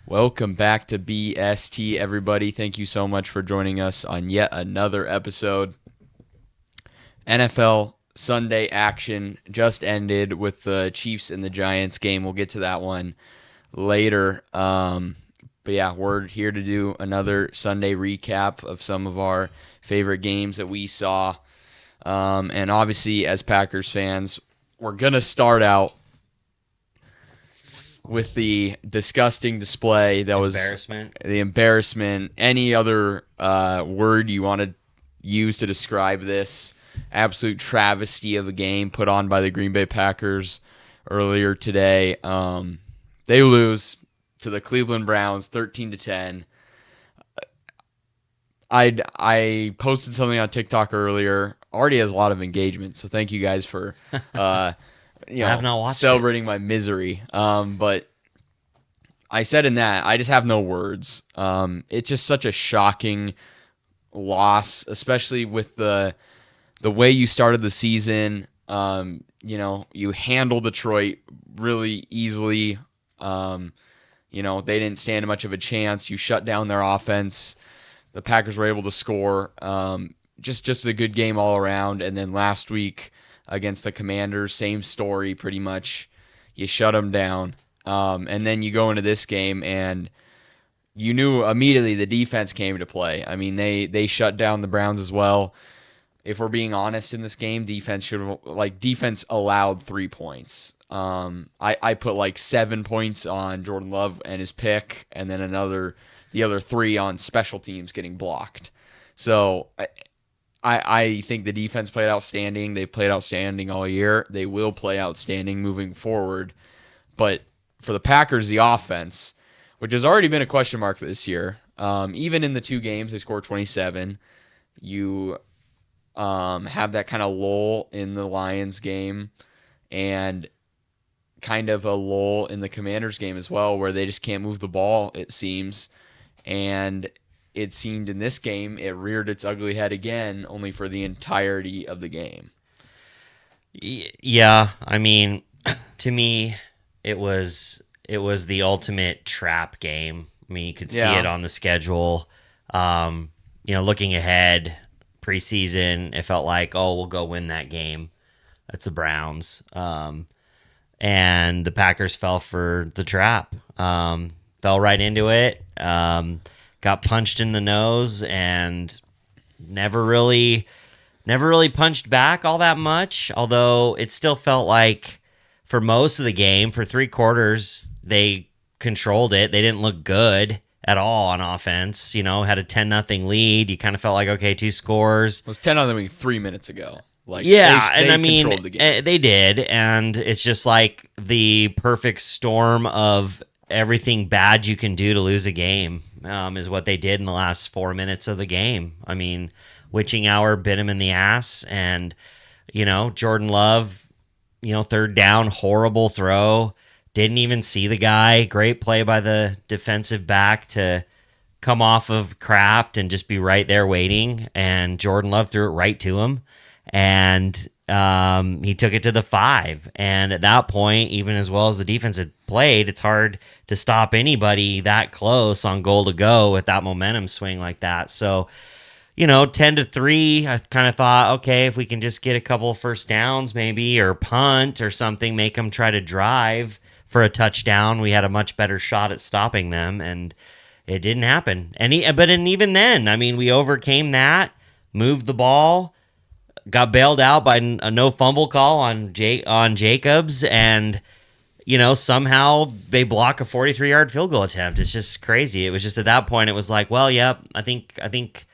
Welcome back to BST, everybody. Thank you so much for joining us on yet another episode. NFL Sunday action just ended with the Chiefs and the Giants game. We'll get to that one later. But yeah, we're here to do another Sunday recap of some of our favorite games that we saw. And obviously, as Packers fans, we're going to start out with the disgusting display that was the embarrassment. Any other word you want to use to describe this absolute travesty of a game put on by the Green Bay Packers earlier today? They lose to the Cleveland Browns 13-10. I posted something on TikTok earlier. Already has a lot of engagement, so thank you guys for celebrating my misery. But I said in that, I just have no words. It's just such a shocking loss, especially with the way you started the season. You handled Detroit really easily. They didn't stand much of a chance. You shut down their offense. The Packers were able to score. Just a good game all around. And then last week against the Commanders, same story pretty much. You shut them down. And then you go into this game and you knew immediately the defense came to play. I mean, they shut down the Browns as well. If we're being honest in this game, defense allowed 3 points. I put 7 points on Jordan Love and his pick, and then the other 3 on special teams getting blocked. So I think the defense played outstanding. They've played outstanding all year. They will play outstanding moving forward. But for the Packers, the offense, which has already been a question mark this year, even in the 2 games, they scored 27. You have that kind of lull in the Lions game and kind of a lull in the Commanders game as well, where they just can't move the ball, it seems. And it seemed in this game, it reared its ugly head again, only for the entirety of the game. Yeah, I mean, to me, it was the ultimate trap game. I mean, you could see it on the schedule. Looking ahead, preseason, it felt like, we'll go win that game. That's the Browns. And the Packers fell for the trap. Fell right into it. Got punched in the nose and never really punched back all that much. Although it still felt like for most of the game, for 3 quarters, they controlled it. They didn't look good at all on offense. Had a 10-0 lead. You kind of felt like, okay, 2 scores. It was 10-0 3 minutes ago. They controlled the game. They did, and it's just like the perfect storm of everything bad you can do to lose a game is what they did in the last 4 minutes of the game. I mean, witching hour bit him in the ass, and Jordan Love, third down, horrible throw. Didn't even see the guy. Great play by the defensive back to come off of Kraft and just be right there waiting. And Jordan Love threw it right to him. And he took it to the 5. And at that point, even as well as the defense had played, it's hard to stop anybody that close on goal to go with that momentum swing like that. So, 10-3, I kind of thought, okay, if we can just get a couple of first downs maybe, or punt or something, make them try to drive for a touchdown, we had a much better shot at stopping them, and it didn't happen. And even then, I mean, we overcame that, moved the ball, got bailed out by a no fumble call on Jacobs, and somehow they block a 43-yard field goal attempt. It's just crazy. It was just at that point, it was like, well, yep, I think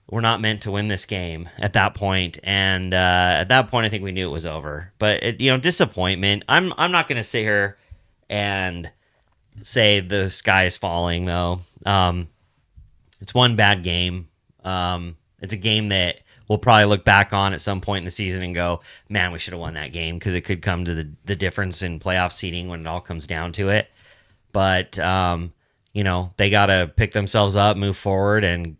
we're not meant to win this game at that point. And at that point, I think we knew it was over. But disappointment. I'm not going to sit here and say the sky is falling, though. It's one bad game. It's a game that we'll probably look back on at some point in the season and go, man, we should have won that game, because it could come to the difference in playoff seeding when it all comes down to it. But, they got to pick themselves up, move forward, and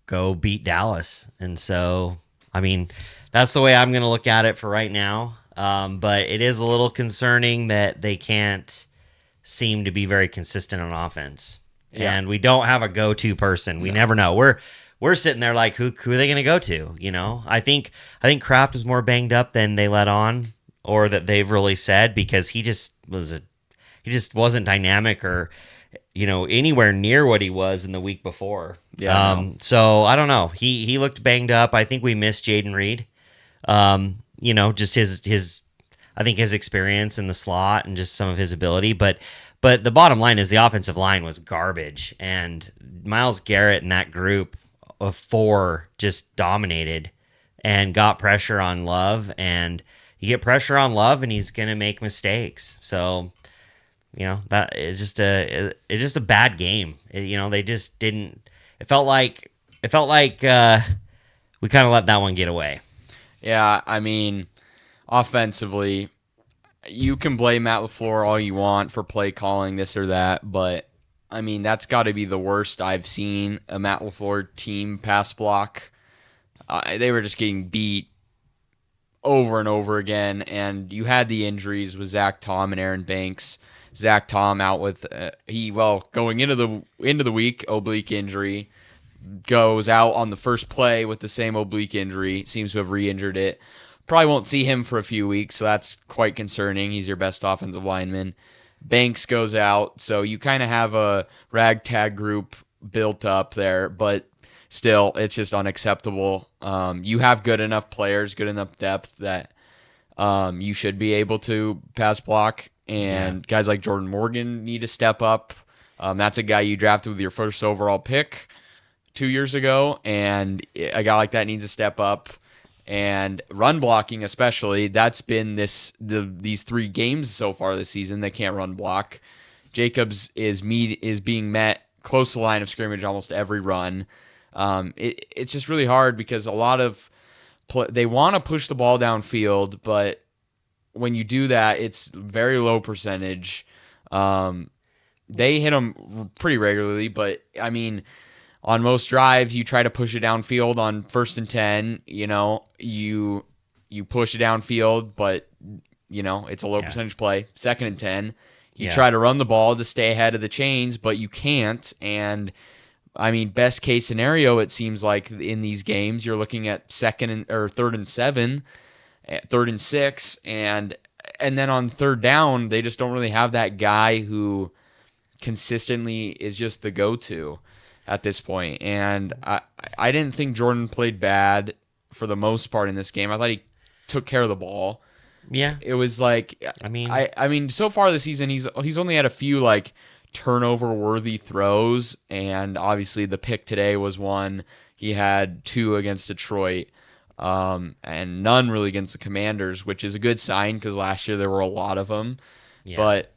go beat Dallas. And so, I mean, that's the way I'm going to look at it for right now. But it is a little concerning that they can't seem to be very consistent on offense. and we don't have a go-to person. We never know. We're sitting there like, who are they going to go to? I think Kraft is more banged up than they let on, or that they've really said, because he just wasn't dynamic or anywhere near what he was in the week before. Yeah. So I don't know. He looked banged up. I think we missed Jaden Reed. Just his I think his experience in the slot and just some of his ability, but the bottom line is the offensive line was garbage, and Myles Garrett and that group of 4 just dominated and got pressure on Love, and you get pressure on Love and he's going to make mistakes. So, that it's just a bad game. They just didn't, it felt like we kind of let that one get away. Yeah. I mean, offensively, you can blame Matt LaFleur all you want for play calling this or that, but I mean, that's got to be the worst I've seen a Matt LaFleur team pass block. They were just getting beat over and over again, and you had the injuries with Zach Tom and Aaron Banks. Zach Tom out with going into the week, oblique injury, goes out on the first play with the same oblique injury, seems to have re-injured it. Probably won't see him for a few weeks, so that's quite concerning. He's your best offensive lineman. Banks goes out, so you kind of have a ragtag group built up there, but still, it's just unacceptable. You have good enough players, good enough depth that you should be able to pass block, and guys like Jordan Morgan need to step up. That's a guy you drafted with your first overall pick 2 years ago, and a guy like that needs to step up. And run blocking, especially, that's been these 3 games so far this season. They can't run block. Jacobs is being met close to the line of scrimmage almost every run. It's just really hard because a lot of they want to push the ball downfield, but when you do that, it's very low percentage. They hit them pretty regularly, but I mean, on most drives, you try to push it downfield on 1st and 10. You push it downfield, but it's a low percentage play. 2nd and 10, you try to run the ball to stay ahead of the chains, but you can't. And I mean, best case scenario, it seems like in these games, you're looking at 3rd and 7, 3rd and 6, and then on 3rd down, they just don't really have that guy who consistently is just the go-to at this point. And I didn't think Jordan played bad for the most part in this game. I thought he took care of the ball. Yeah. It was like, I mean, so far this season, he's only had a few like turnover worthy throws, and obviously the pick today was one. He had 2 against Detroit, and none really against the Commanders, which is a good sign because last year there were a lot of them. Yeah. But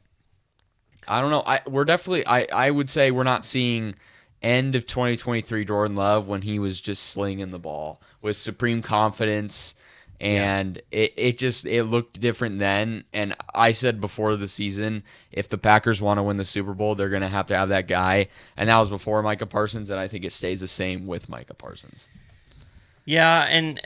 I don't know. I would say we're not seeing end of 2023 Jordan Love when he was just slinging the ball with supreme confidence, and it looked different then. And I said before the season, if the Packers want to win the Super Bowl, they're going to have that guy, and that was before Micah Parsons, and I think it stays the same with Micah Parsons. Yeah, and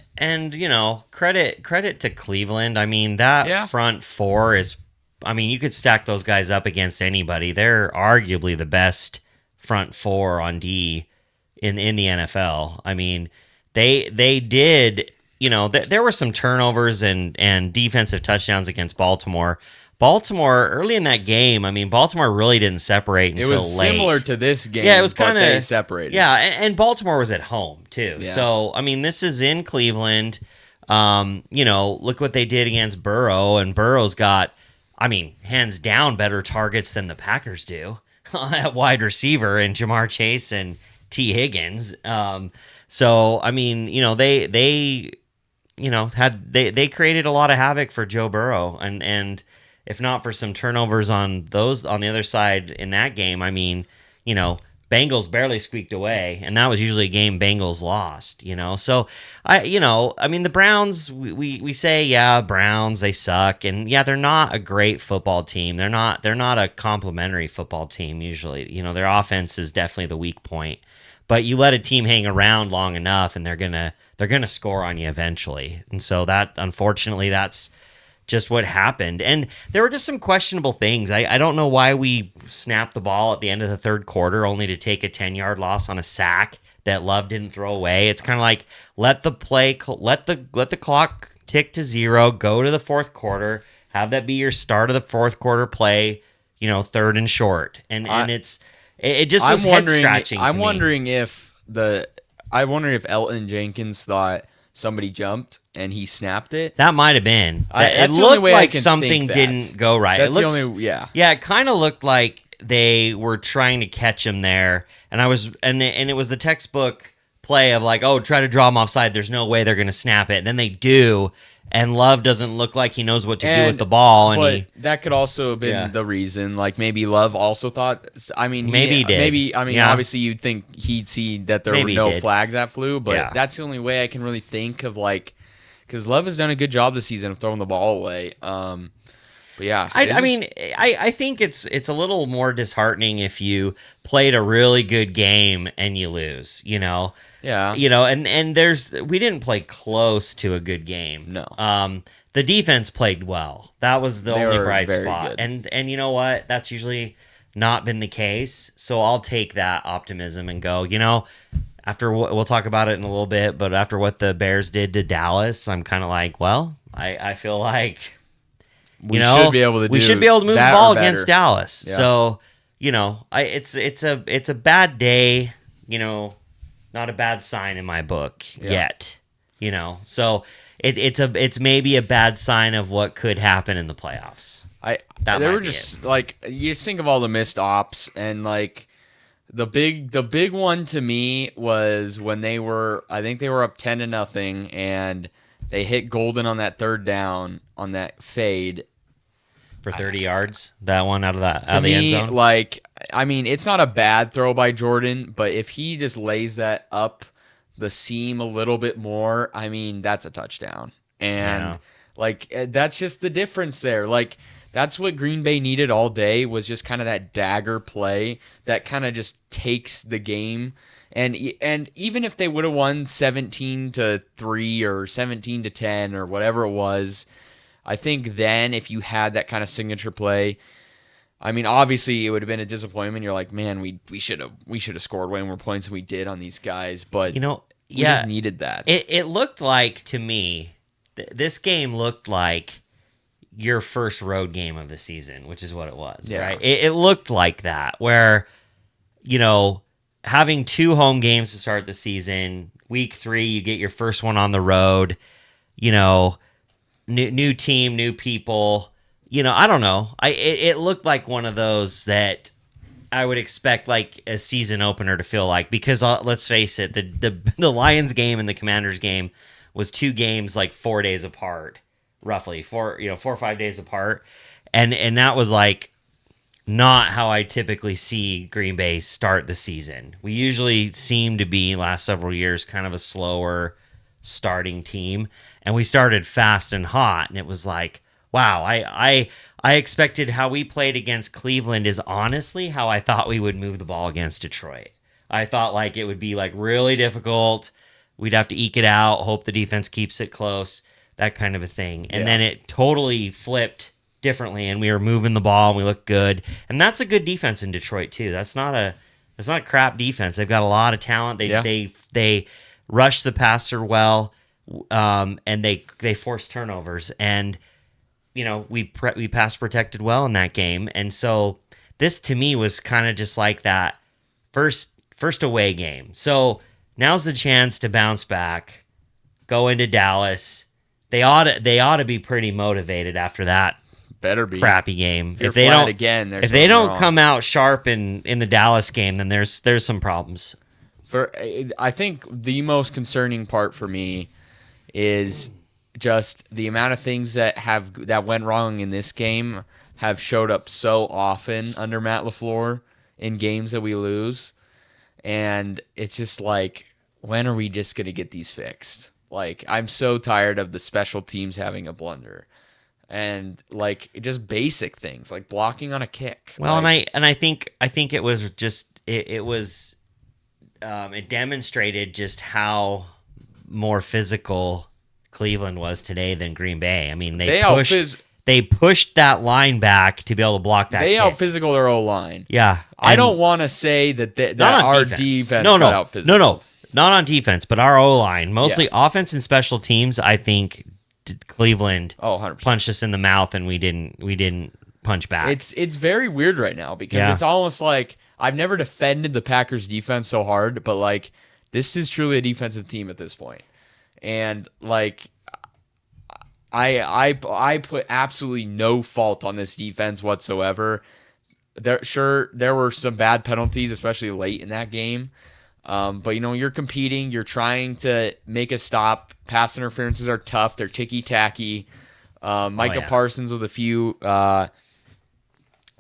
credit to Cleveland. I mean, that front 4 is, I mean, you could stack those guys up against anybody. They're arguably the best front 4 on D in the NFL. I mean, they did, there were some turnovers and defensive touchdowns against Baltimore. Baltimore, early in that game, I mean, Baltimore really didn't separate until late. It was similar to this game, it was but they separated. Yeah, and Baltimore was at home, too. Yeah. So, I mean, this is in Cleveland. Look what they did against Burrow, and Burrow's got, I mean, hands down better targets than the Packers do at wide receiver, and Jamar Chase and T. Higgins. So, I mean, they created a lot of havoc for Joe Burrow, and if not for some turnovers on the other side in that game, I mean, Bengals barely squeaked away, and that was usually a game Bengals lost, So I mean, the Browns, we say, Browns, they suck, and they're not a great football team. They're not a complimentary football team usually. Their offense is definitely the weak point. But you let a team hang around long enough, and they're gonna score on you eventually. And so that, unfortunately, that's just what happened. And there were just some questionable things. I don't know why we snapped the ball at the end of the third quarter only to take a 10-yard loss on a sack that Love didn't throw away. It's kind of like let the clock tick to 0, go to the fourth quarter, have that be your start of the fourth quarter play, third and short. And it just was head scratching. I'm wondering if Elton Jenkins thought somebody jumped and he snapped it. That might have been. It looked like something didn't go right. It kind of looked like they were trying to catch him there, and it was the textbook play of like, oh, try to draw him offside. There's no way they're going to snap it. And then they do, and Love doesn't look like he knows what to do with the ball. But that could also have been the reason. Like maybe Love also thought. I mean, maybe he did. Obviously you'd think he'd see that there were no flags that flew, but that's the only way I can really think of, like, because Love has done a good job this season of throwing the ball away. But yeah, I think it's a little more disheartening if you played a really good game and you lose. Yeah. And we didn't play close to a good game. No. The defense played well. That was the only bright spot. Good. And you know what? That's usually not been the case. So I'll take that optimism and go, after we'll talk about it in a little bit, but after what the Bears did to Dallas, I'm kind of like, well, I feel like we should be able to move the ball against Dallas. Yeah. So, it's a bad day, not a bad sign in my book yet, So it's maybe a bad sign of what could happen in the playoffs. They were just like, you just think of all the missed ops, and like the big one to me was when I think they were up 10-0, and they hit Golden on that third down on that fade for 30 yards. That one out of the end zone. Like, I mean, it's not a bad throw by Jordan, but if he just lays that up the seam a little bit more, I mean, that's a touchdown. And like, that's just the difference there. Like, that's what Green Bay needed all day, was just kind of that dagger play that kind of just takes the game. And even if they would have won 17-3 or 17-10 or whatever it was, I think then if you had that kind of signature play, I mean, obviously it would have been a disappointment. You're like, man, we should have scored way more points than we did on these guys. But we just needed that. It looked like, to me, this game looked like your first road game of the season, which is what it was, right? It looked like that, where, having 2 home games to start the season, week 3, you get your first one on the road, new team, new people. I don't know. It looked like one of those that I would expect like a season opener to feel like, because let's face it, the Lions game and the Commanders game was 2 games like 4 days apart, roughly 4 or 5 days apart, and that was like not how I typically see Green Bay start the season. We usually seem to be, last several years, kind of a slower starting team, and we started fast and hot, and it was like, wow, I expected how we played against Cleveland is honestly how I thought we would move the ball against Detroit. I thought like it would be like really difficult. We'd have to eke it out, hope the defense keeps it close, that kind of a thing. And then it totally flipped differently, and we were moving the ball and we looked good. And that's a good defense in Detroit too. That's not a crap defense. They've got a lot of talent. They rush the passer well, and they force turnovers, and we pass protected well in that game. And so this to me was kind of just like that first away game. So now's the chance to bounce back, go into Dallas. They ought to be pretty motivated after that. Better be crappy game. If they don't come out sharp in the Dallas game, then there's some problems. I think the most concerning part for me is just the amount of things that went wrong in this game have showed up so often under Matt LaFleur in games that we lose. And it's just like, when are we just going to get these fixed? Like, I'm so tired of the special teams having a blunder. And like, just basic things like blocking on a kick. Well, I think it was just it demonstrated just how more physical Cleveland was today than Green Bay. I mean, they pushed that line back to be able to block that. They kick. out physical their O-line. Yeah, I don't want to say that our defense got out physical. No, not on defense, but our O-line, mostly offense and special teams. I think Cleveland 100%. punched us in the mouth, and we didn't punch back. It's very weird right now because it's almost like I've never defended the Packers defense so hard, but like this is truly a defensive team at this point. And like I put absolutely no fault on this defense whatsoever. There were some bad penalties, especially late in that game. But you're competing, you're trying to make a stop. Pass interferences are tough. They're ticky-tacky. Micah Parsons with a few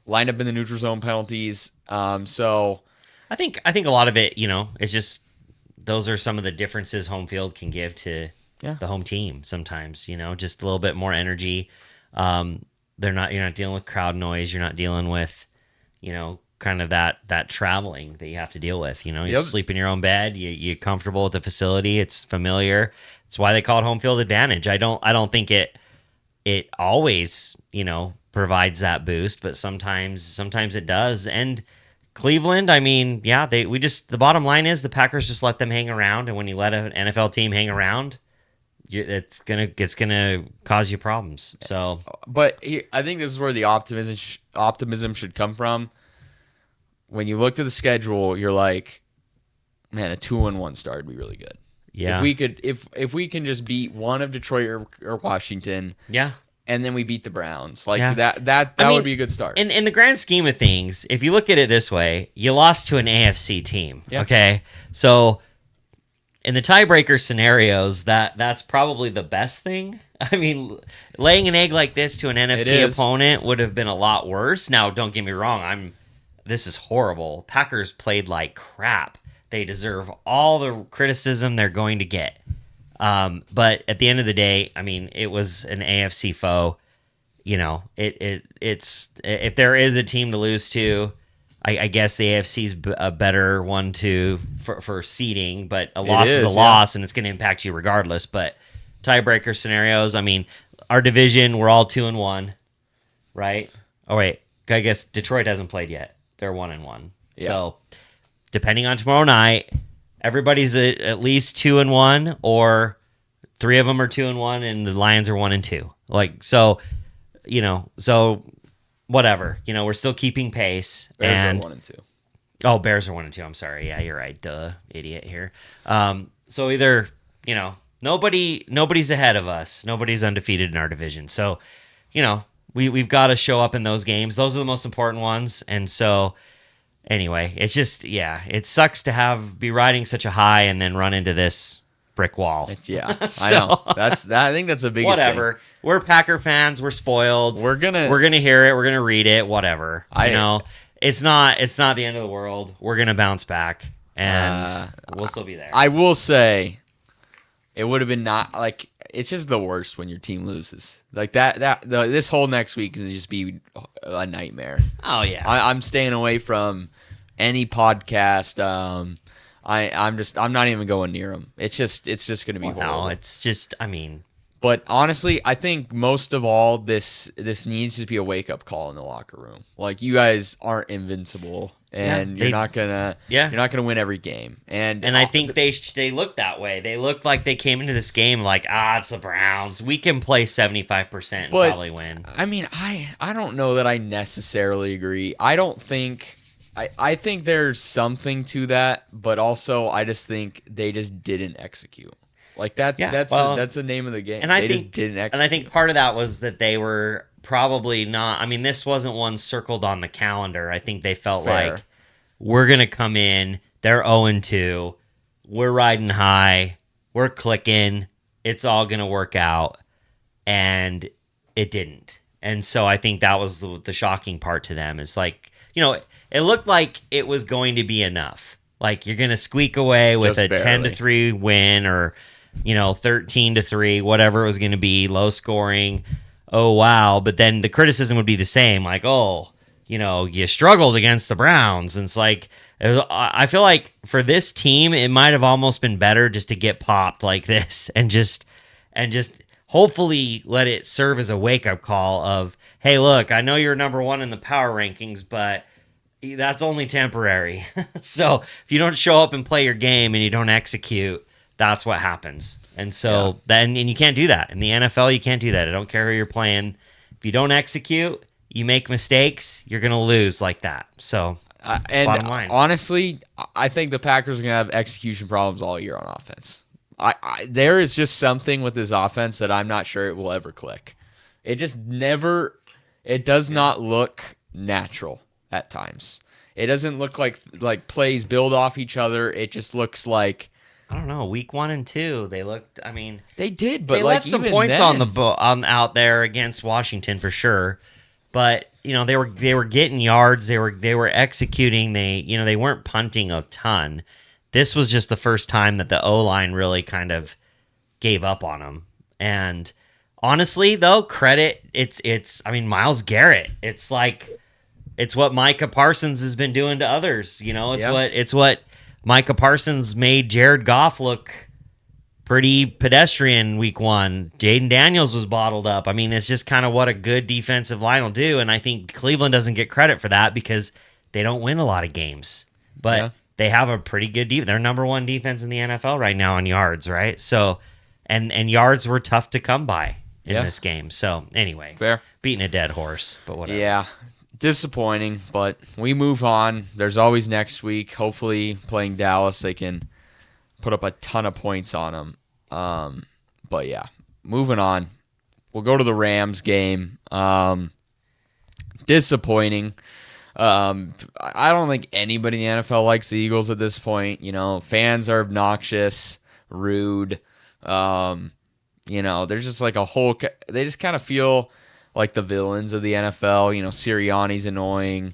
lined up in the neutral zone penalties. So I think a lot of it, it's just those are some of the differences home field can give to the home team sometimes, just a little bit more energy. You're not dealing with crowd noise. You're not dealing with, kind of that traveling that you have to deal with. You sleep in your own bed. You're comfortable with the facility. It's familiar. It's why they call it home field advantage. I don't think it always, provides that boost, but sometimes it does. And Cleveland, I mean, the bottom line is the Packers just let them hang around, and when you let an NFL team hang around, it's gonna cause you problems. So, but I think this is where the optimism should come from. When you looked at the schedule, you're like, man, a 2-1 start would be really good. Yeah. If we can just beat one of Detroit or Washington. Yeah. And then we beat the Browns. That would be a good start. In the grand scheme of things, if you look at it this way, you lost to an AFC team. Yeah. Okay. So in the tiebreaker scenarios, that's probably the best thing. I mean, laying an egg like this to an NFC opponent would have been a lot worse. Now, don't get me wrong. This is horrible. Packers played like crap. They deserve all the criticism they're going to get. But at the end of the day, I mean, it was an AFC foe. It's if there is a team to lose to, I guess the AFC's a better one for seeding. But a loss is a loss, and it's going to impact you regardless. But tiebreaker scenarios, I mean, our division, we're all 2-1, right? Oh wait, I guess Detroit hasn't played yet. They're 1-1. Yeah. So depending on tomorrow night, everybody's at least 2-1, or 3 of them are 2-1, and the Lions are 1-2. So whatever. We're still keeping pace. Bears are 1-2. Oh, Bears are 1-2. I'm sorry. Yeah, you're right. Duh, idiot here. So either nobody's ahead of us. Nobody's undefeated in our division. So we've got to show up in those games. Those are the most important ones. And so. Anyway, it's just, it sucks to be riding such a high and then run into this brick wall. So, I know. I think that's a big whatever. Thing. We're Packer fans. We're spoiled. We're gonna hear it. We're gonna read it. Whatever. It's not the end of the world. We're gonna bounce back, and we'll still be there. I will say, it would have been it's just the worst when your team loses. Like this whole next week is just be a nightmare. Oh yeah, I'm staying away from any podcast. I'm not even going near them. It's just going to be horrible. No, it's just, But honestly, I think most of all, this needs to be a wake up call in the locker room. Like, you guys aren't invincible. And you're not gonna win every game, and I think they look that way. They looked like they came into this game like, it's the Browns. We can play 75% and probably win. I mean, I don't know that I necessarily agree. I don't think I think there's something to that, but also I just think they just didn't execute. Like that's the name of the game. And I think just didn't execute. And I think part of that was that they were probably not. I mean, this wasn't one circled on the calendar. I think they felt like we're gonna come in. They're 0-2. We're riding high. We're clicking. It's all gonna work out, and it didn't. And so I think that was the shocking part to them. It's like, it looked like it was going to be enough. Like, you're gonna squeak away with a 10-3 win, or 13-3, whatever it was going to be, low scoring. Oh, wow. But then the criticism would be the same. Like, you struggled against the Browns. And it's like, I feel like for this team, it might have almost been better just to get popped like this and just and just hopefully let it serve as a wake-up call of, hey, look, I know you're number one in the power rankings, but that's only temporary. So if you don't show up and play your game and you don't execute, that's what happens. And so then, and you can't do that. In the NFL, you can't do that. I don't care who you're playing. If you don't execute, you make mistakes, you're going to lose like that. So and bottom line. Honestly, I think the Packers are going to have execution problems all year on offense. There is just something with this offense that I'm not sure it will ever click. It just never, it does not look natural at times. It doesn't look like plays build off each other. It just looks like, I don't know. Week 1 and 2, they looked. I mean, they did, but they like left some even points then, on out there against Washington for sure. But they were getting yards. They were executing. They weren't punting a ton. This was just the first time that the O-line really kind of gave up on them. And honestly, though, credit it's. I mean, Myles Garrett. It's what Micah Parsons has been doing to others. It's what Micah Parsons made Jared Goff look pretty pedestrian week 1. Jaden Daniels was bottled up. I mean, it's just kind of what a good defensive line will do. And I think Cleveland doesn't get credit for that because they don't win a lot of games. But they have a pretty good defense. They're number 1 defense in the NFL right now in yards, right? So, and yards were tough to come by in this game. So, anyway, fair. Beating a dead horse, but whatever. Yeah. Disappointing, but we move on. There's always next week. Hopefully, playing Dallas, they can put up a ton of points on them. But yeah, moving on. We'll go to the Rams game. Disappointing. I don't think anybody in the NFL likes the Eagles at this point. Fans are obnoxious, rude. There's just like they just kind of feel like the villains of the NFL. Sirianni's annoying.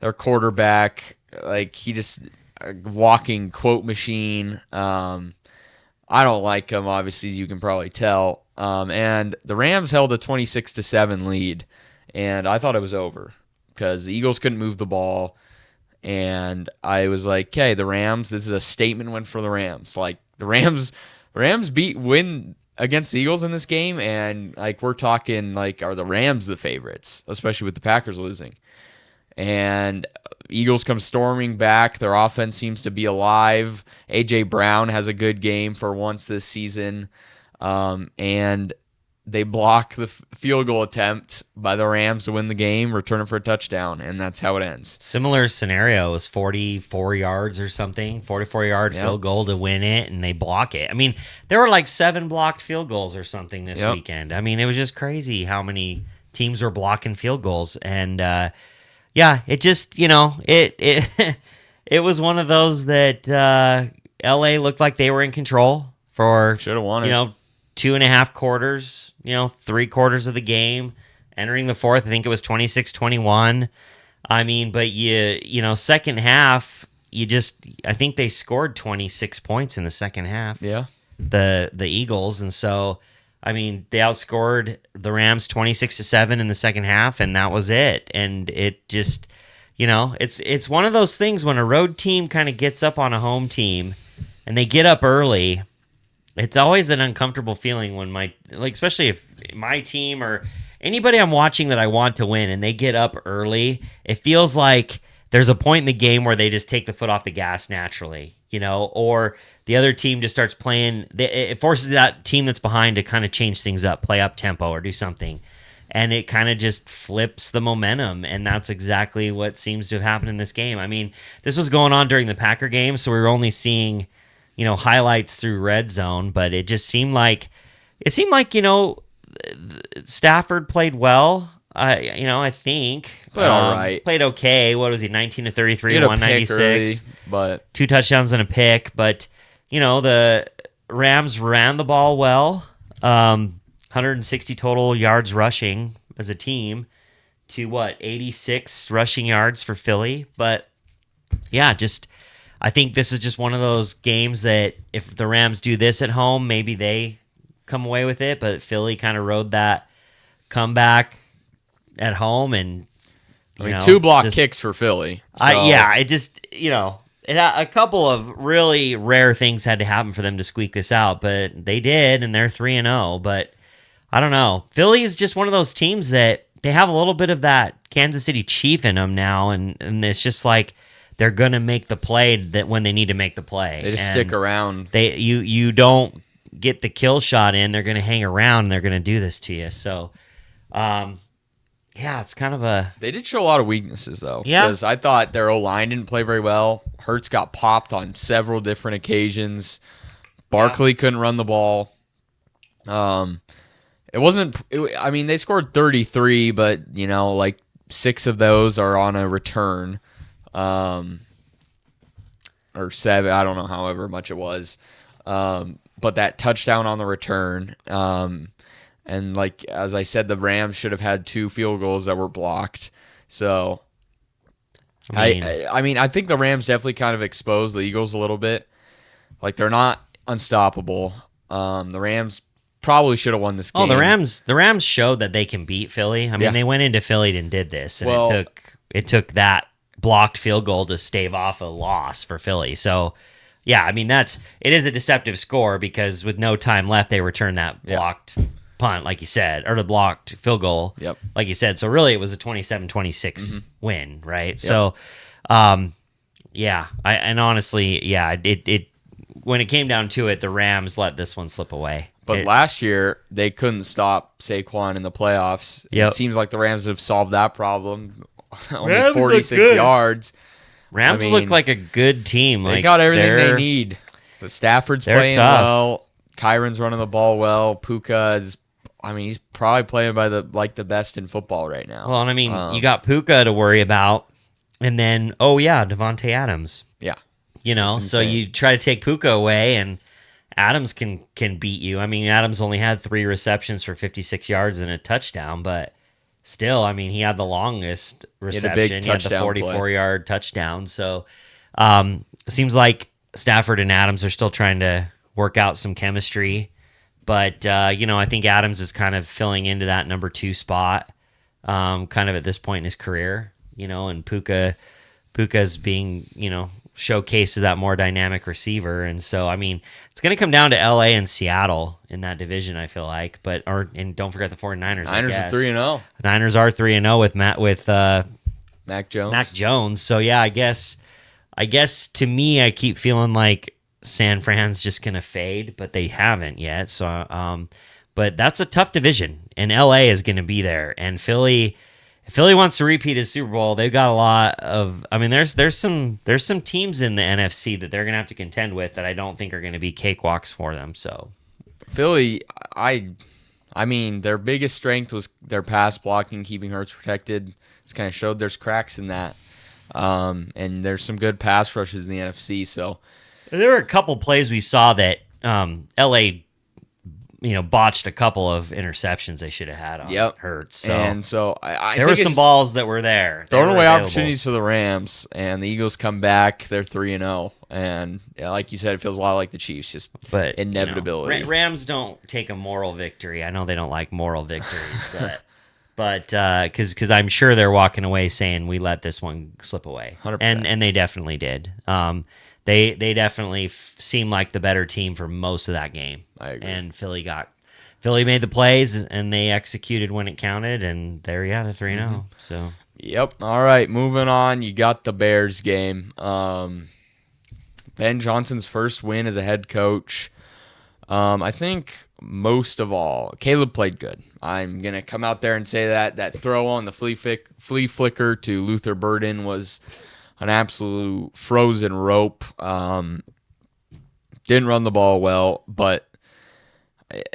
Their quarterback, like he just a walking quote machine. I don't like him, obviously, as you can probably tell. And the Rams held a 26-7 lead, and I thought it was over because the Eagles couldn't move the ball. And I was like, okay, the Rams, this is a statement win for the Rams. Like the Rams win against the Eagles in this game, and like we're talking like, are the Rams the favorites, especially with the Packers losing? And Eagles come storming back. Their offense seems to be alive. A.J. Brown has a good game for once this season. And they block the field goal attempt by the Rams to win the game, return it for a touchdown, and that's how it ends. Similar scenario was 44 yards or something, 44-yard field goal to win it, and they block it. I mean, there were like 7 blocked field goals or something this weekend. I mean, it was just crazy how many teams were blocking field goals. And, it just, it was one of those that L.A. looked like they were in control for, should have won it. 2.5 quarters, 3 quarters of the game. Entering the fourth, I think it was 26-21. I mean, but second half, I think they scored 26 points in the second half. Yeah. The Eagles. And so, I mean, they outscored the Rams 26-7 in the second half, and that was it. And it just, it's one of those things when a road team kind of gets up on a home team and they get up early. It's always an uncomfortable feeling when especially if my team or anybody I'm watching that I want to win and they get up early, it feels like there's a point in the game where they just take the foot off the gas naturally, or the other team just starts playing. It forces that team that's behind to kind of change things up, play up tempo or do something. And it kind of just flips the momentum. And that's exactly what seems to have happened in this game. I mean, this was going on during the Packer game, so we were only seeing highlights through red zone, but it just seemed like Stafford played well. I think played all right, played okay. What was he? 19-33, 196, but 2 touchdowns and a pick. But the Rams ran the ball well. 160 total yards rushing as a team to 86 rushing yards for Philly. But yeah, I think this is just one of those games that if the Rams do this at home, maybe they come away with it. But Philly kind of rode that comeback at home, and 2 block kicks for Philly. So. It just a couple of really rare things had to happen for them to squeak this out, but they did, and they're 3-0. But I don't know. Philly is just one of those teams that they have a little bit of that Kansas City Chief in them now, and it's just like they're gonna make the play that when they need to make the play. They just stick around. You don't get the kill shot in, they're gonna hang around and they're gonna do this to you. So, yeah, it's kind of a. They did show a lot of weaknesses though. Yeah, because I thought their O-line didn't play very well. Hurts got popped on several different occasions. Barkley couldn't run the ball. It wasn't. I mean, they scored 33, but like 6 of those are on a return, or 7. I don't know, however much it was. But that touchdown on the return, and like as I said, the Rams should have had 2 field goals that were blocked. So, I mean, I think the Rams definitely kind of exposed the Eagles a little bit. Like they're not unstoppable. The Rams probably should have won this game. Oh, the Rams showed that they can beat Philly. I mean, they went into Philly and did this, and it took that blocked field goal to stave off a loss for Philly. So, yeah, I mean it is a deceptive score because with no time left, they returned that blocked punt, like you said, or the blocked field goal, like you said. So really, it was a 27-26 win, right? Yep. So, honestly, it when it came down to it, the Rams let this one slip away. But last year, they couldn't stop Saquon in the playoffs. It seems like the Rams have solved that problem. Only 46 yards. Rams look like a good team. They got everything they need. The Stafford's playing well. Kyron's running the ball well. Puka is, he's probably playing by the best in football right now. Well, and I mean, you got Puka to worry about. And then, Devontae Adams. Yeah. So you try to take Puka away, and Adams can beat you. I mean, Adams only had 3 receptions for 56 yards and a touchdown, but still, he had the longest reception. He had the 44-yard touchdown. So it seems like Stafford and Adams are still trying to work out some chemistry. But, I think Adams is kind of filling into that number 2 spot kind of at this point in his career, and Puka's being, showcased as that more dynamic receiver. And so, it's going to come down to LA and Seattle in that division, I feel like. And don't forget the 49ers. Niners are 3-0. Niners are 3-0 with Mac Jones. Mac Jones. So yeah, I guess to me, I keep feeling like San Fran's just going to fade, but they haven't yet. So, but that's a tough division, and LA is going to be there, and Philly. If Philly wants to repeat his Super Bowl, they've got a lot of. There's some teams in the NFC that they're gonna have to contend with that I don't think are gonna be cakewalks for them. So, Philly, their biggest strength was their pass blocking, keeping Hurts protected. It's kind of showed there's cracks in that, and there's some good pass rushes in the NFC. So, there were a couple plays we saw that LA. Botched a couple of interceptions they should have had on Hurts. So. And so I there were some balls that were there. Throwing away opportunities for the Rams, and the Eagles come back. They're 3-0, and like you said, it feels a lot like the Chiefs. But inevitability. Rams don't take a moral victory. I know they don't like moral victories, but because I'm sure they're walking away saying we let this one slip away, 100%. And they definitely did. They definitely seemed like the better team for most of that game. I agree. And Philly made the plays, and they executed when it counted, and they're 3-0. So yep. All right, moving on. You got the Bears game. Ben Johnson's first win as a head coach. I think most of all, Caleb played good. I'm gonna come out there and say that throw on the flea flicker to Luther Burden was an absolute frozen rope. Didn't run the ball well, but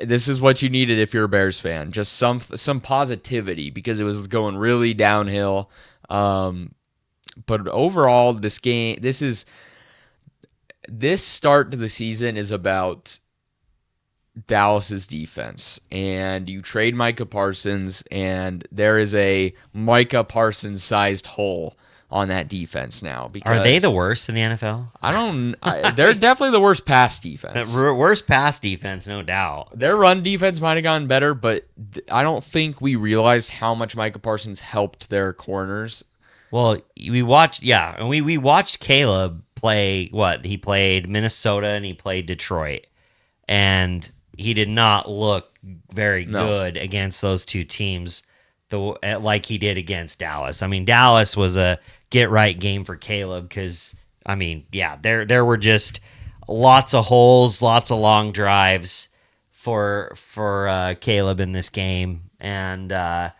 this is what you needed if you're a Bears fan. Just some positivity because it was going really downhill. But overall, this start to the season is about Dallas's defense, and you trade Micah Parsons, and there is a Micah Parsons sized hole on that defense now. Because are they the worst in the NFL? They're definitely the worst pass defense. Worst pass defense, no doubt. Their run defense might have gotten better, but I don't think we realized how much Micah Parsons helped their corners. Well, we watched, and we watched Caleb play. What he played Minnesota and he played Detroit, and he did not look very good against those two teams, like he did against Dallas. I mean, Dallas was a get right game for Caleb because there were just lots of holes, lots of long drives for Caleb in this game, and it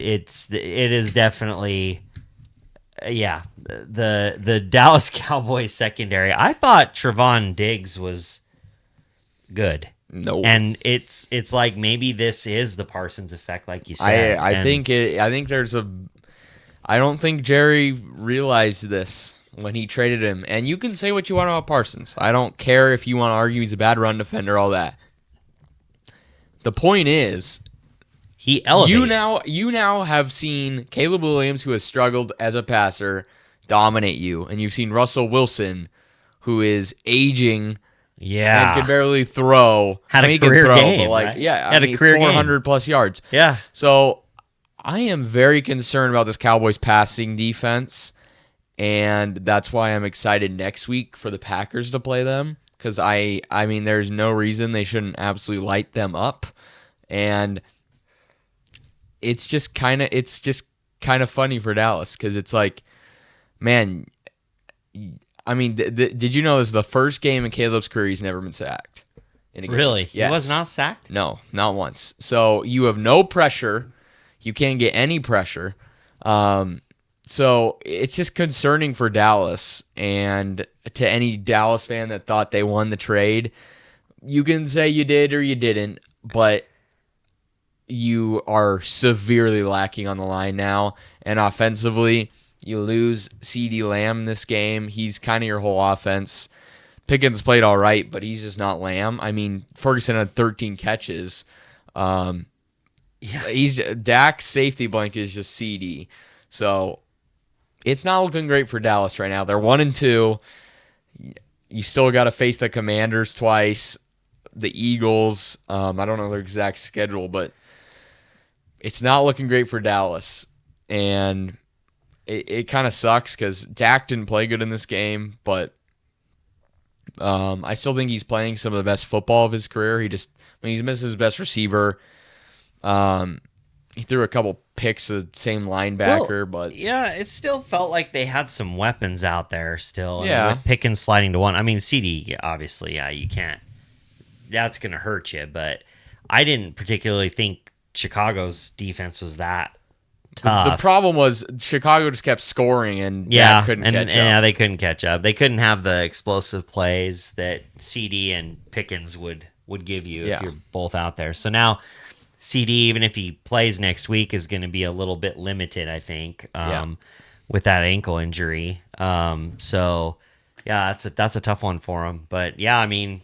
is definitely the Dallas Cowboys secondary. I thought Trevon Diggs was good. No, and it's like maybe this is the Parsons effect, like you said. I think there's a. I don't think Jerry realized this when he traded him. And you can say what you want about Parsons. I don't care if you want to argue he's a bad run defender, all that. The point is, he elevated. You now have seen Caleb Williams, who has struggled as a passer, dominate you, and you've seen Russell Wilson, who is aging. Yeah, and can barely throw. Had a career game, but right? Had a career 400 plus yards. Yeah. So I am very concerned about this Cowboys passing defense, and that's why I'm excited next week for the Packers to play them, because I mean there's no reason they shouldn't absolutely light them up, and it's just kind of funny for Dallas because it's like, man. I mean, did you know this is the first game in Caleb's career he's never been sacked? Really? Yes. He was not sacked? No, not once. So you have no pressure. You can't get any pressure. So it's just concerning for Dallas. And to any Dallas fan that thought they won the trade, you can say you did or you didn't, but you are severely lacking on the line now. And offensively, you lose CeeDee Lamb this game. He's kind of your whole offense. Pickens played all right, but he's just not Lamb. I mean, Ferguson had 13 catches. Dak's safety blanket is just CeeDee. So it's not looking great for Dallas right now. They're 1-2. You still got to face the Commanders twice, the Eagles. I don't know their exact schedule, but it's not looking great for Dallas. And it kind of sucks because Dak didn't play good in this game, but I still think he's playing some of the best football of his career. He's missed his best receiver. He threw a couple picks to the same linebacker, but it still felt like they had some weapons out there still. Yeah, with Pickens sliding to one. I mean, CeeDee obviously, you can't. That's gonna hurt you, but I didn't particularly think Chicago's defense was that tough. The problem was Chicago just kept scoring and Dak couldn't catch up. Yeah, they couldn't catch up. They couldn't have the explosive plays that CD and Pickens would give you if you're both out there. So now CD, even if he plays next week, is going to be a little bit limited, I think, with that ankle injury. So yeah, that's a tough one for him. But yeah, I mean,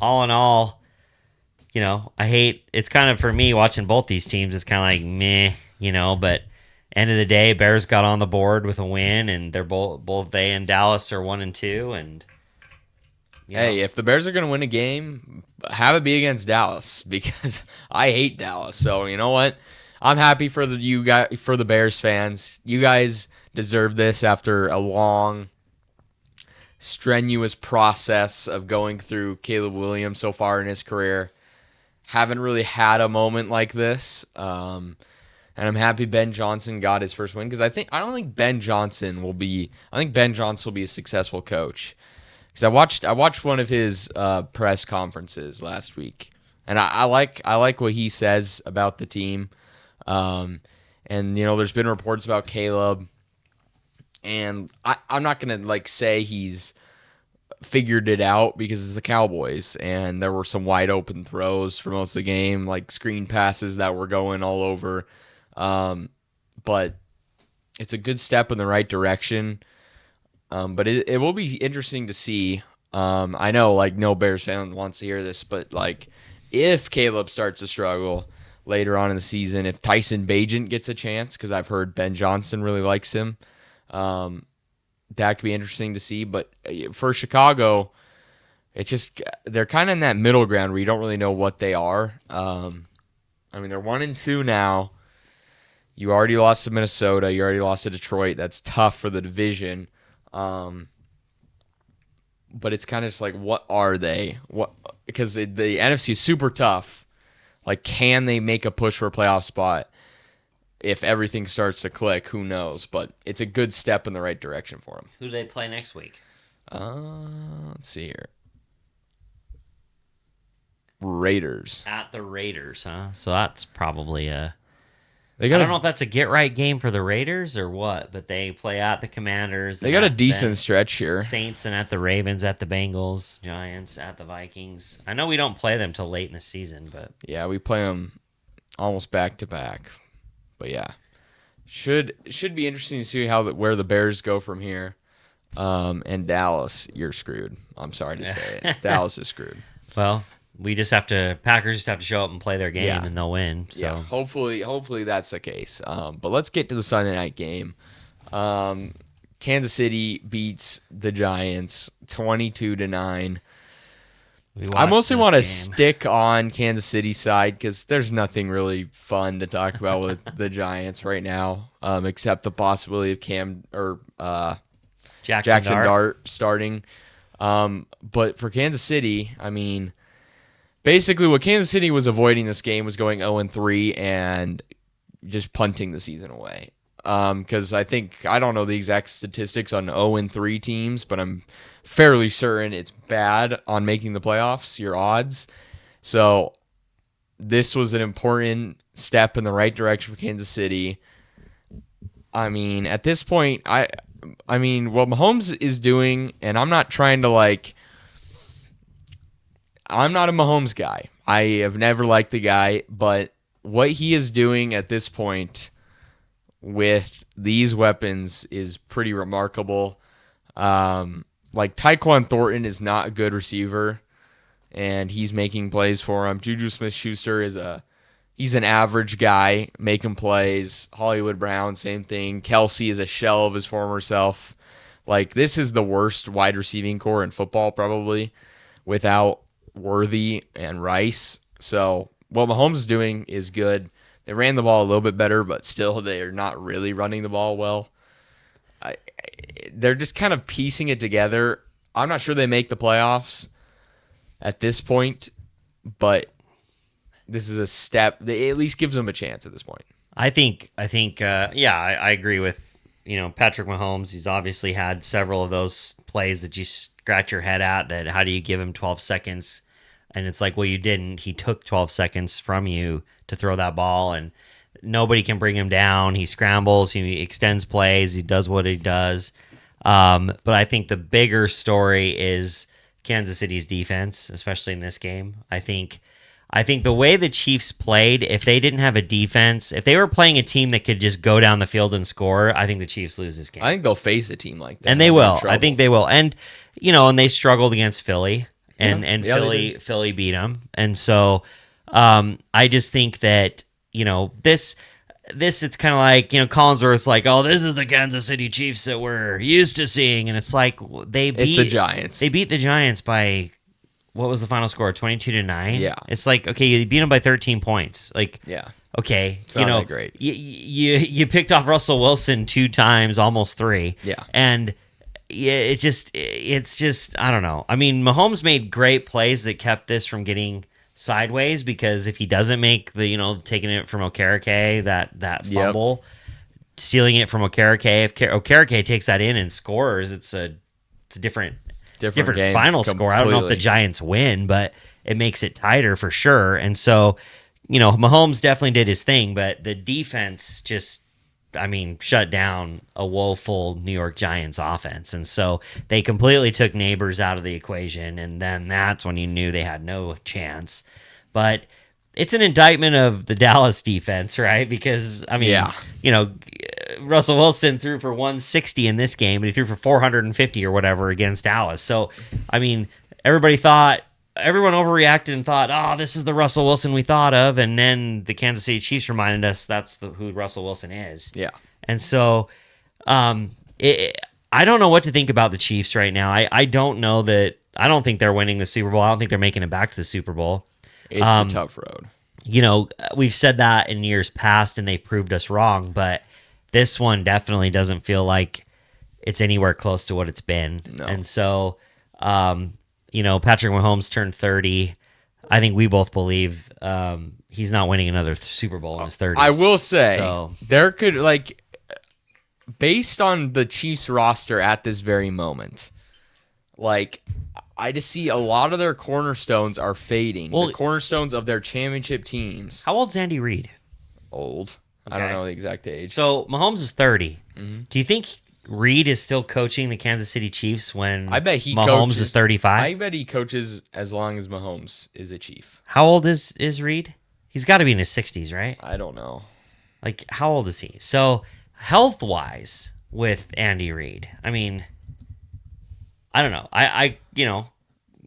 all in all, I hate. It's kind of for me watching both these teams. It's kind of like meh. But end of the day, Bears got on the board with a win, and they're both they and Dallas are 1-2. And hey, if the Bears are going to win a game, have it be against Dallas because I hate Dallas. So you know what? I'm happy for the Bears fans. You guys deserve this after a long, strenuous process of going through Caleb Williams so far in his career. Haven't really had a moment like this. And I'm happy Ben Johnson got his first win because I don't think Ben Johnson will be. I think Ben Johnson will be a successful coach because I watched one of his press conferences last week, and I like what he says about the team. And there's been reports about Caleb, and I'm not gonna say he's figured it out because it's the Cowboys, and there were some wide open throws for most of the game, like screen passes that were going all over. But it's a good step in the right direction. But it will be interesting to see. I know no Bears fan wants to hear this, but if Caleb starts to struggle later on in the season, if Tyson Bagent gets a chance, because I've heard Ben Johnson really likes him, that could be interesting to see. But for Chicago, it's just they're kind of in that middle ground where you don't really know what they are. They're 1-2 now. You already lost to Minnesota. You already lost to Detroit. That's tough for the division. But it's kind of just like, what are they? Because the NFC is super tough. Like, can they make a push for a playoff spot? If everything starts to click, who knows? But it's a good step in the right direction for them. Who do they play next week? Let's see here. Raiders. At the Raiders, huh? So that's probably I don't know if that's a get-right game for the Raiders or what, but they play at the Commanders. They got a decent stretch here. Saints and at the Ravens, at the Bengals, Giants, at the Vikings. I know we don't play them till late in the season, but... Yeah, we play them almost back-to-back. But yeah, should be interesting to see where the Bears go from here. And Dallas, you're screwed. I'm sorry to say it. Dallas is screwed. Well... Packers just have to show up and play their game, and they'll win. So. Yeah, hopefully that's the case. But let's get to the Sunday night game. Kansas City beats the Giants 22-9. I mostly want to stick on Kansas City side because there's nothing really fun to talk about with the Giants right now, except the possibility of Jackson Dart starting. But for Kansas City, I mean. Basically, what Kansas City was avoiding this game was going 0-3 and just punting the season away. Because I don't know the exact statistics on 0-3 teams, but I'm fairly certain it's bad on making the playoffs, your odds. So this was an important step in the right direction for Kansas City. I mean, at this point, I mean, what Mahomes is doing, and I'm not trying to I'm not a Mahomes guy. I have never liked the guy, but what he is doing at this point with these weapons is pretty remarkable. Tyquan Thornton is not a good receiver, and he's making plays for him. Juju Smith-Schuster he's an average guy making plays. Hollywood Brown, same thing. Kelsey is a shell of his former self. This is the worst wide receiving core in football, probably, without Worthy and Rice. So what Mahomes is doing is good. They ran the ball a little bit better, but still they're not really running the ball well. They're just kind of piecing it together. I'm not sure they make the playoffs at this point, but this is a step that at least gives them a chance at this point. I agree with, Patrick Mahomes. He's obviously had several of those plays that you scratch your head at, that how do you give him 12 seconds? And it's like, well, you didn't. He took 12 seconds from you to throw that ball, and nobody can bring him down. He scrambles, he extends plays, he does what he does. But I think the bigger story is Kansas City's defense, especially in this game. I think the way the Chiefs played, if they didn't have a defense, if they were playing a team that could just go down the field and score, I think the Chiefs lose this game. I think they'll face a team like that. And they will. I think they will. And, and they struggled against Philly. And Philly beat them. And so I just think that, this it's kind of like, Collinsworth's like, oh, this is the Kansas City Chiefs that we're used to seeing. And it's like it's the Giants. They beat the Giants by, what was the final score? 22-9? Yeah. It's like, okay, you beat them by 13 points. Yeah. Okay. It's not that great. You picked off Russell Wilson 2 times, almost 3. Yeah. And it's just I don't know. I mean, Mahomes made great plays that kept this from getting sideways, because if he doesn't make the, taking it from Okereke, that fumble, stealing it from Okereke, if Okereke takes that in and scores, it's a different game, final score. I don't know if the Giants win, but it makes it tighter for sure. And so, Mahomes definitely did his thing, but the defense just, shut down a woeful New York Giants offense. And so they completely took Neighbors out of the equation, and then that's when you knew they had no chance. But it's an indictment of the Dallas defense, right? Because, Russell Wilson threw for 160 in this game, but he threw for 450 or whatever against Dallas. So, everyone overreacted and thought, oh, this is the Russell Wilson we thought of. And then the Kansas City Chiefs reminded us that's who Russell Wilson is. Yeah. And so I don't know what to think about the Chiefs right now. I don't know that. I don't think they're winning the Super Bowl. I don't think they're making it back to the Super Bowl. It's a tough road. we've said that in years past and they've proved us wrong, but this one definitely doesn't feel like it's anywhere close to what it's been. No. And so, Patrick Mahomes turned 30. I think we both believe he's not winning another Super Bowl in his 30s. I will say, there could, based on the Chiefs roster at this very moment, I just see a lot of their cornerstones are fading. The cornerstones of their championship teams. How old's Andy Reid? Old. Okay. I don't know the exact age. So Mahomes is 30. Mm-hmm. Do you think Reid is still coaching the Kansas City Chiefs when Mahomes is 35? I bet he coaches as long as Mahomes is a Chief. How old is Reid? He's got to be in his 60s, right? I don't know. How old is he? So health-wise with Andy Reid, I mean, I don't know.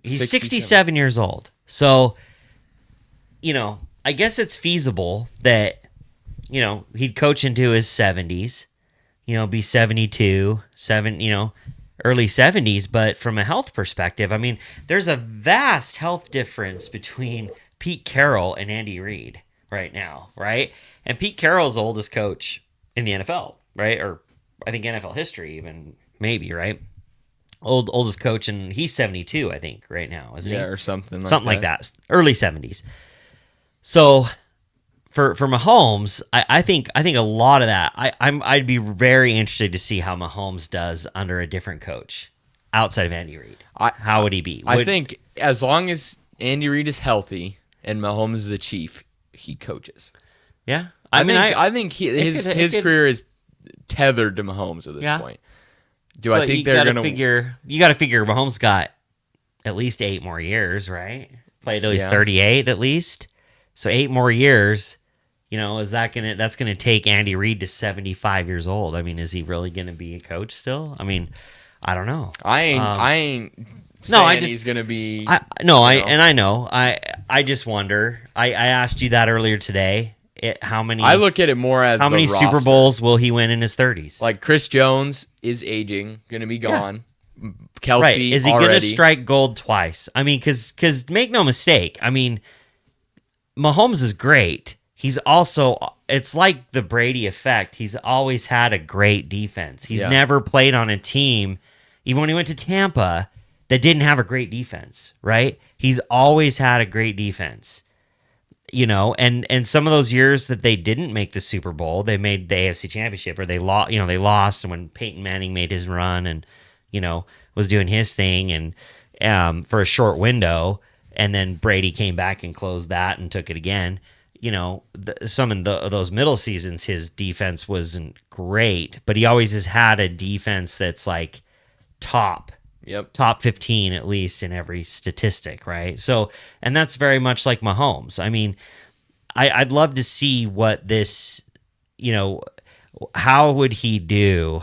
He's 67 years old. So, I guess it's feasible that, he'd coach into his 70s, be 72, early 70s. But from a health perspective, I mean, there's a vast health difference between Pete Carroll and Andy Reid right now, right? And Pete Carroll's the oldest coach in the NFL, right? Or I think NFL history even, maybe, right? Oldest coach, and he's 72, I think, right now, isn't he? Yeah, or something like that. Early 70s. So for Mahomes, I think a lot of that. I'd be very interested to see how Mahomes does under a different coach outside of Andy Reid. How would he be? I think as long as Andy Reid is healthy and Mahomes is a Chief, he coaches. Yeah, I think his career is tethered to Mahomes at this point. I think they're going to You got to figure Mahomes got at least 8 more years, right? Played till he's 38 at least. So 8 more years, that's going to take Andy Reid to 75 years old. I mean, is he really going to be a coach still? I mean, I don't know. I ain't saying he's going to be. I know. I just wonder. I asked you that earlier today. How many? I look at it more as how many roster. Super Bowls will he win in his 30s? Like Chris Jones is aging, going to be gone. Yeah. Kelsey, right. Is he going to strike gold twice? I mean, because make no mistake. I mean, Mahomes is great. He's also, it's like the Brady effect. He's always had a great defense. He's never played on a team, even when he went to Tampa, that didn't have a great defense, right? He's always had a great defense. And some of those years that they didn't make the Super Bowl, they made the AFC Championship, or they lost, and when Peyton Manning made his run and, was doing his thing and for a short window, and then Brady came back and closed that and took it again. Some of those middle seasons, his defense wasn't great, but he always has had a defense that's like top 15 at least in every statistic, right? So, and that's very much like Mahomes. I mean, I'd love to see what this, how would he do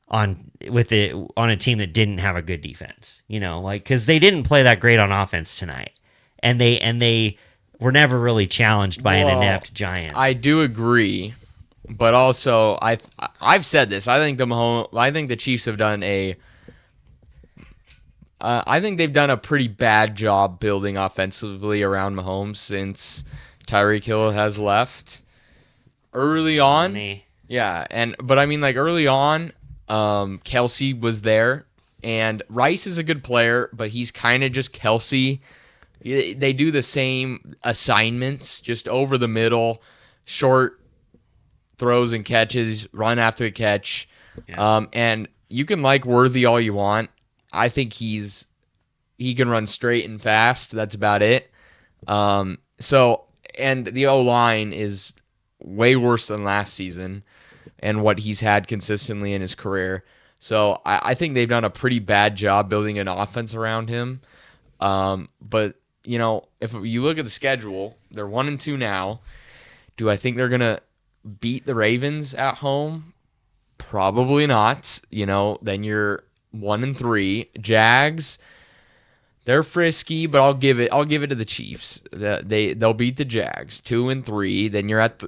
on a team that didn't have a good defense, because they didn't play that great on offense tonight, and they were never really challenged by an inept Giants. I do agree, but also I've said this. I think the Chiefs have done I think they've done a pretty bad job building offensively around Mahomes since Tyreek Hill has left. Early on, but I mean, early on, Kelsey was there, and Rice is a good player, but he's kind of just Kelsey. They do the same assignments, just over the middle, short throws and catches, run after the catch, and you can like Worthy all you want. I think he can run straight and fast. That's about it. And the O-line is way worse than last season and what he's had consistently in his career. So I think they've done a pretty bad job building an offense around him. But if you look at the schedule, they're 1-2 now. Do I think they're gonna beat the Ravens at home? Probably not. Then you're 1-3. Jags, they're frisky, but I'll give it to the Chiefs. They'll beat the Jags. 2-3.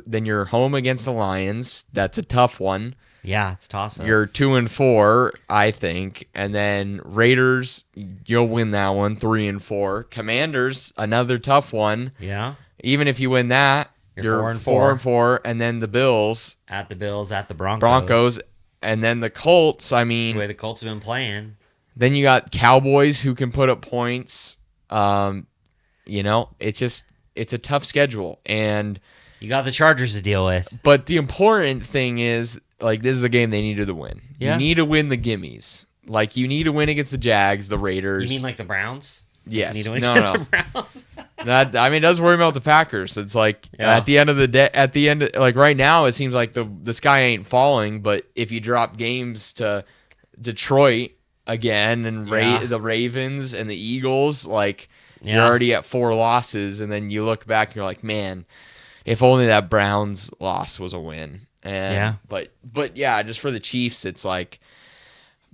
Then you're home against the Lions. That's a tough one. Yeah, it's toss-up. You're 2-4, I think, and then Raiders, you'll win that one. 3-4. Commanders, another tough one. Yeah. Even if you win that, you're 4-4, and then the Bills at the Bills, at the Broncos, and then the Colts. I mean, the way the Colts have been playing. Then you got Cowboys who can put up points. It's a tough schedule, and you got the Chargers to deal with. But the important thing is, like, this is a game they needed to win. Yeah. You need to win the gimmies. Like, you need to win against the Jags, the Raiders. You mean like the Browns? Yes. You need to win against the Browns? It does worry about the Packers. It's like at the end of the day, like right now, it seems like the sky ain't falling. But if you drop games to Detroit again and the Ravens and the Eagles, like you're already at 4 losses, and then you look back and you're like, man, if only that Browns loss was a win. And but yeah, just for the Chiefs, it's like,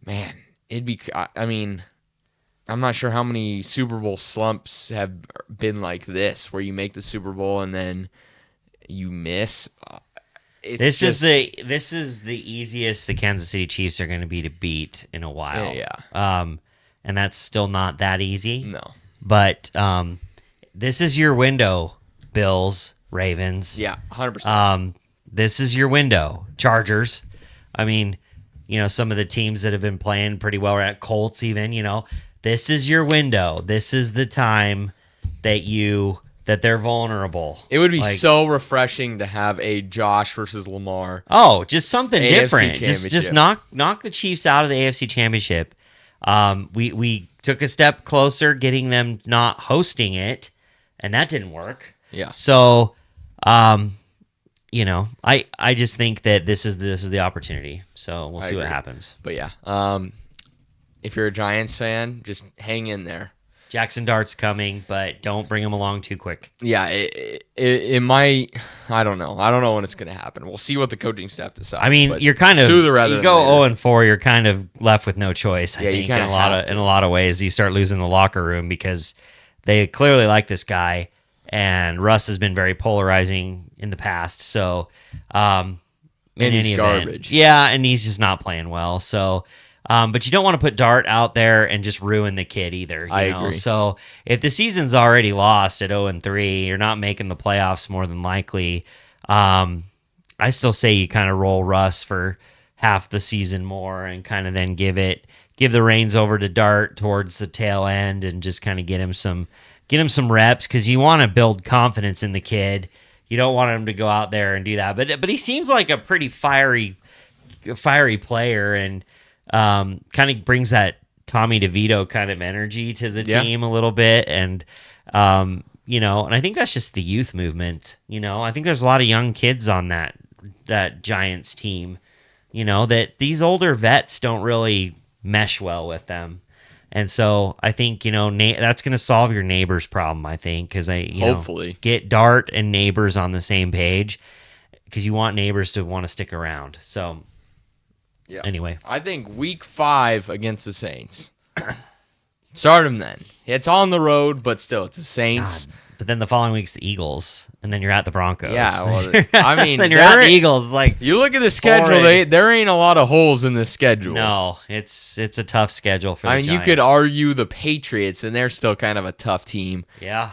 man, it'd be. I mean, I'm not sure how many Super Bowl slumps have been like this, where you make the Super Bowl and then you miss. This is the easiest the Kansas City Chiefs are going to be to beat in a while. Yeah. And that's still not that easy. No. But this is your window, Bills, Ravens. Yeah, 100%. This is your window, Chargers. I mean, some of the teams that have been playing pretty well are at Colts even, This is your window. This is the time that they're vulnerable. It would be so refreshing to have a Josh versus Lamar. Oh, just something different. Just knock the Chiefs out of the AFC Championship. We took a step closer, getting them not hosting it, and that didn't work. Yeah. So, I just think that this is the opportunity. So we'll see what happens. But yeah, if you're a Giants fan, just hang in there. Jackson Dart's coming, but don't bring him along too quick. Yeah, it might. I don't know. I don't know when it's going to happen. We'll see what the coaching staff decides. I mean, you're kind of sooner rather you go 0-4. You're kind of left with no choice. I think you kind of in a lot of ways, you start losing the locker room because they clearly like this guy, and Russ has been very polarizing in the past. So, and he's garbage. Yeah, and he's just not playing well. So. But you don't want to put Dart out there and just ruin the kid either. I agree. So if the season's already lost at 0-3, you're not making the playoffs more than likely. I still say you kind of roll Russ for half the season more and kind of then give the reins over to Dart towards the tail end and just kind of get him some reps, because you want to build confidence in the kid. You don't want him to go out there and do that. But he seems like a pretty fiery player, and kind of brings that Tommy DeVito kind of energy to the team a little bit. And, and I think that's just the youth movement. I think there's a lot of young kids on that Giants team, that these older vets don't really mesh well with them. And so I think, that's going to solve your Neighbors problem, I think, because hopefully get Dart and Neighbors on the same page, because you want Neighbors to want to stick around. So, yeah. Anyway, I think week 5 against the Saints. Start them then. It's on the road, but still, it's the Saints. God. But then the following week's the Eagles, and then you're at the Broncos. Yeah, well, I mean, then you're at the Eagles. Like, you look at the schedule; there ain't a lot of holes in the schedule. No, it's a tough schedule for. You could argue the Patriots, and they're still kind of a tough team. Yeah.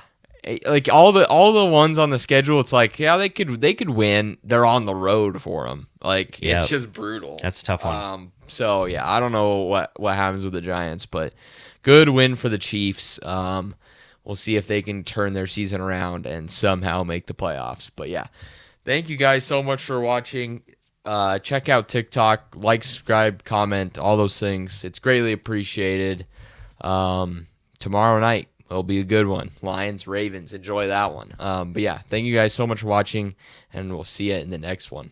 Like all the ones on the schedule, it's like, yeah, they could win. They're on the road for them. Like, it's just brutal. That's a tough one. So yeah, I don't know what happens with the Giants, but good win for the Chiefs. We'll see if they can turn their season around and somehow make the playoffs. But yeah, thank you guys so much for watching. Check out TikTok, like, subscribe, comment, all those things. It's greatly appreciated. Tomorrow night. It'll be a good one. Lions, Ravens. Enjoy that one. But yeah, thank you guys so much for watching, and we'll see you in the next one.